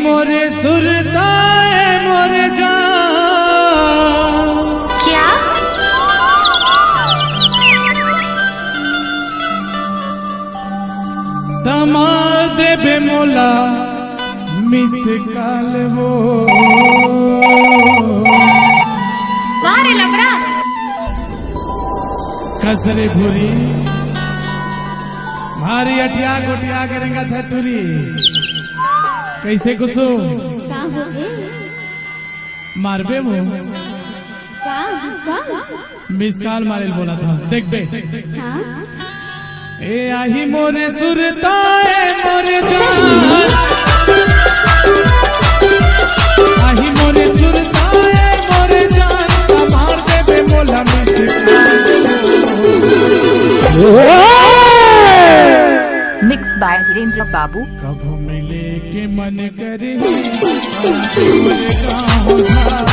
मोरे सुरताए मोरे जान। क्या? तमार देबे मोला मिस काल वो वारे लबड़ा कसरे भूरी भारी अटिया गोटिया करेंगा था टूरी कैसे कुसो का हो गए? मारबे वो का? मिस काल मारे बोला था देख बे। हाँ? ए आही मोरे सुरताए मोरे जान, आही मोरे सुरताए मोरे जान, तमार देबे मोला मिस मिक्स बाय धीरेन्द्र बाबू। कब मिले के मन करे मोरे गाँव झाल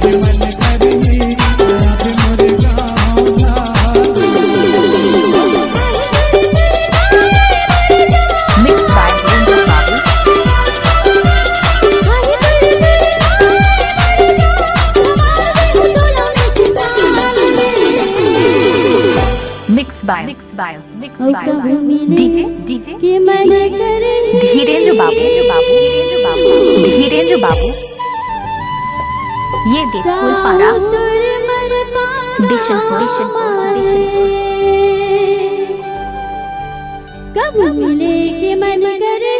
के मन करे मोरे गाँव झाल। मिक्स बाय धीरेन्द्र बाबू। मिक्स बाय डीजे धीरेन्द्र बाबू। धीरेन्द्र बाबू ये स्कूल पारा दिशन कब मिले के मन करे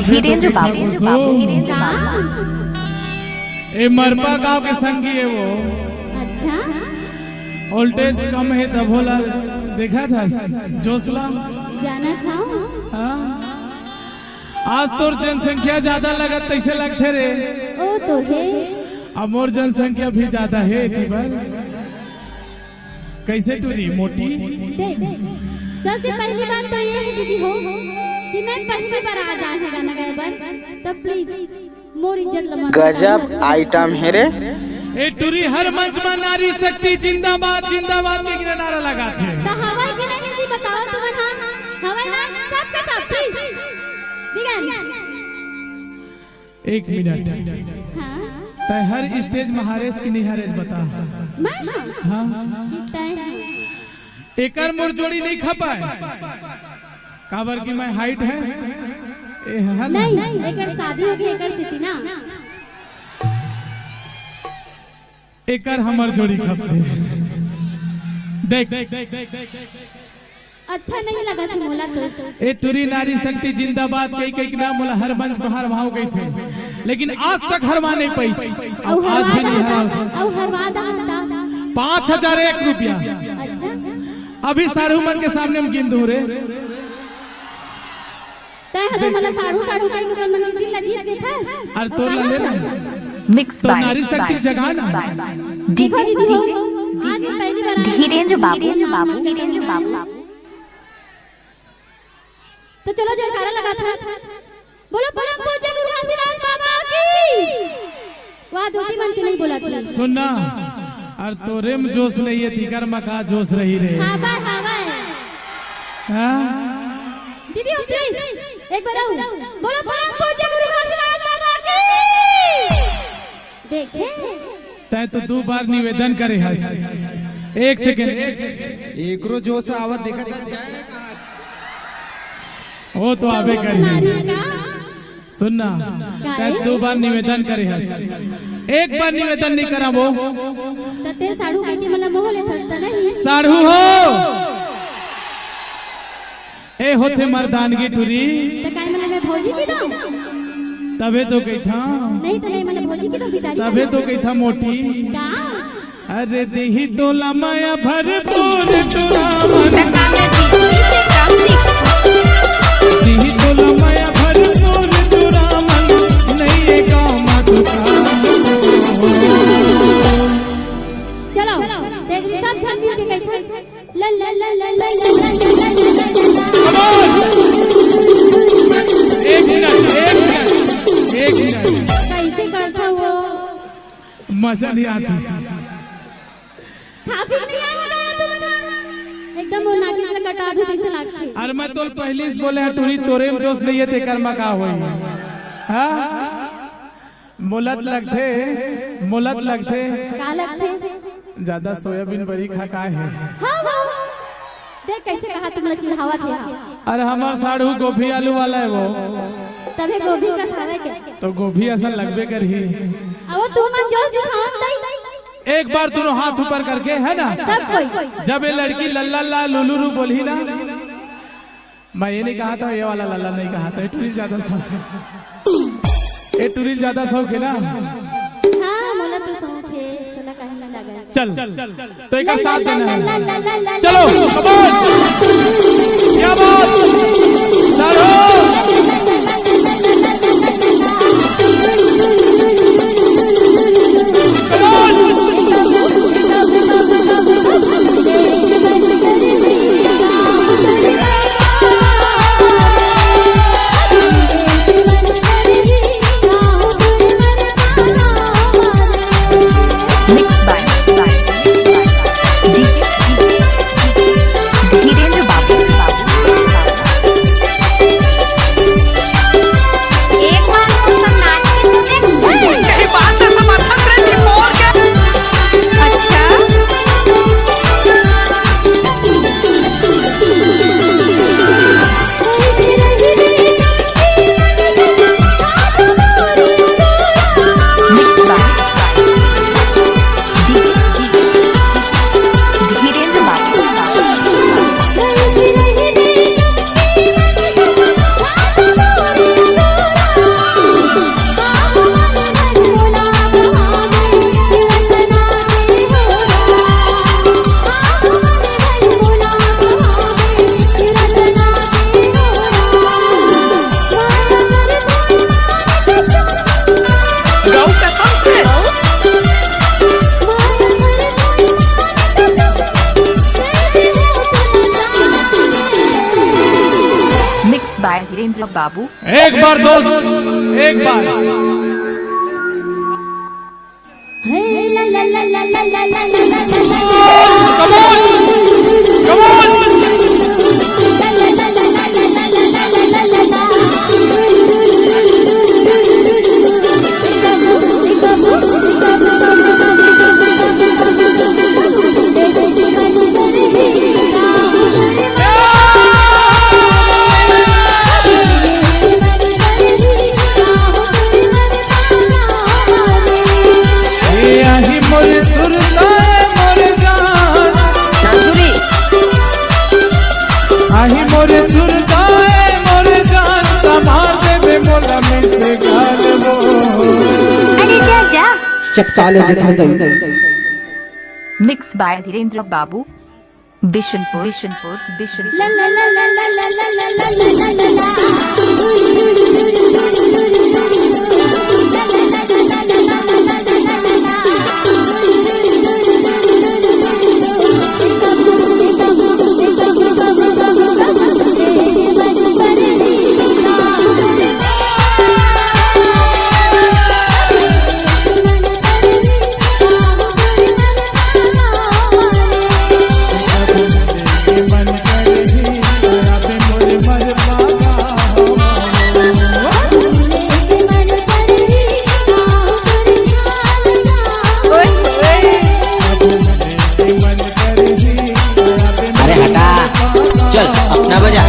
धीरेन्द्र बाबू। ए मरपा गांव के संगी है वो। अच्छा वोल्टेज कम है तब बोला देखा था जोसला जाना था। हाँ? आज तोर जनसंख्या ज्यादा लगत तैसे लगते रे। ओ तो है अब मोर जनसंख्या भी ज्यादा है दीवार कैसे टूरी मोटी। सबसे पहली बात तो ये है दीदी हो कि मैं पहली बार आ जाए हैं गाना गाए बार तब प्लीज मोर इज्जत लमा। गजब आइटम है रे। ए टूरी हर मंच में नारी शक्ति जिंदाबाद जिंदाबाद के नारा लगा थे। तो हवाई के नहीं दीदी बताओ तुम हां हवाई ना सबके सब प्लीज बिगान। एक मिनट हां तय हर स्टेज महारेज की निहारेज बता। मैं हां कितना एकर मोर जोड़ी नहीं खपाए काबर की मैं हाइट है नहीं एकर शादी होगी एकर स्थिति ना एकर हमर जोड़ी खपते देख अच्छा नहीं लगा था मोला तो। ए तुरी नारी शक्ति जिंदाबाद कई कई नाम मोला हर मंच पर हरवाओ गई थे लेकिन आज तक हरवा नहीं पाई। आज भी नहीं हरवा 5,001 रुपया। अच्छा अभी साढ़ू मन के सामने हम गिन दूं रे। तय हदे मला साढ़ू का के मन दिल लगी देखा और तोर ला लेना मिक्स तो नारी शक्ति जगह ना डीजे पहली बार धीरेन्द्र बाबू। तो चलो जयकारा लगा था बोलो परम पूज्य गुरु घासीदास बाबा की। वहाँ दो मन के नहीं बोला था। सुनना और तोरे में जोश नहीं है तीकर मका जोश रही रे। हाँ बाय। हाँ? दीदी हो प्लीज एक बार आओ। बोलो परम पूज्य गुरु घोषराज बाबा की। देखे तय तो 2 बार निवेदन करे है। एक सेकंड एकरो जोश आवत देखत जाएगा। वो तो आवे करी सुनना तय 2 बार निवेदन करे है। एक बार निवेदन नहीं करा वो तते साडू कहती मला मोह ले थसता नहीं साढ़ू हो ए होते मर्दानगी टुरी तो काय मला मैं भोजी की दो तबे तो कही था नहीं तो नहीं मला भोजी की दो बिचारी तबे तो कही था मोटी का अरे देही तोला माया भरपूर तुरामन देही तोला माया भरपूर तुरामन नहीं ये गाँव मा चलो देख ली सब धन मिल के कहते ला ला ला ला ला एक मिनट कैसे करता वो मजा नहीं आती खा पी नहीं आया तुम एकदम वो नाकी से कटा दो जैसे लगती अरे मैं तो पहले से बोले टूरी तोरे में जोश नहीं है ते कर्मा का होई हां मोलत लगते का लगते ज्यादा सोयाबीन बड़ी खा का है हां हां देख कैसे कहा तुम लोग चिढ़ावा थे अरे हमार साढ़ू गोभी आलू वाला है वो तबे गोभी का सारा के तो गोभी ऐसा लगबे करही अब तू मन जोश दिखावत नहीं एक बार दोनों हाथ ऊपर करके है ना सब कोई जब ये लड़की लल्ला ला लुलुरु बोली ना मैं ये नहीं कहा था ये वाला लल्ला नहीं कहा था टूरिल ज्यादा शौक है ये टूरिल ज्यादा शौक है ना हां मोला तो शौक है तोला कहीं ना लगा चल तो एक साथ देना है चलो क्या बात चलो वीरेंद्र बाबू एक बार दोस्त एक बार हे ला ला ला ला ला ला ला मिक्स बाय धीरेन्द्र बाबू बिशनपुर ला ला ला ला ला ला ला ला ला ला मन करे ही पे मोरे मर ना बजा